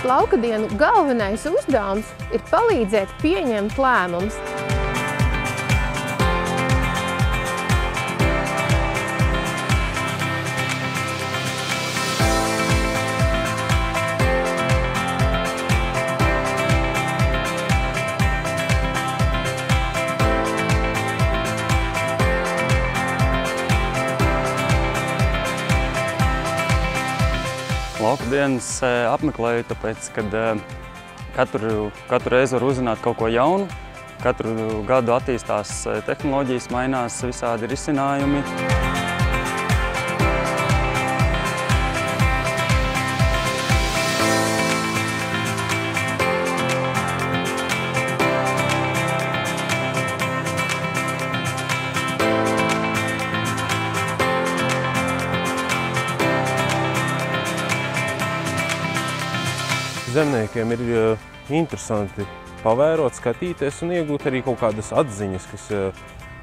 Laukadienu galvenais uzdevums ir palīdzēt pieņemt lēmumus. Laukadienas apmeklēju, tāpēc, kad katru reizi var uzzināt kaut ko jaunu. Katru gadu attīstās tehnoloģijas, mainās visādi risinājumi. Zemniekiem ir interesanti pavērot, skatīties un iegūt arī kaut kādas atziņas,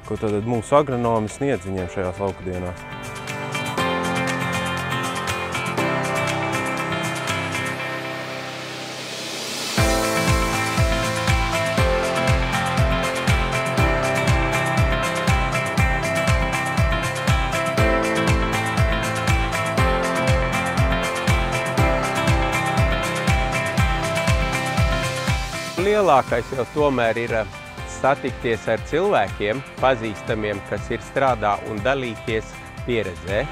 ko tad mūsu agronomi sniedz viņiem šajās laukadienās. Lielākais jau tomēr ir satikties ar cilvēkiem, pazīstamiem, kas ir strādā un dalīties pieredzē.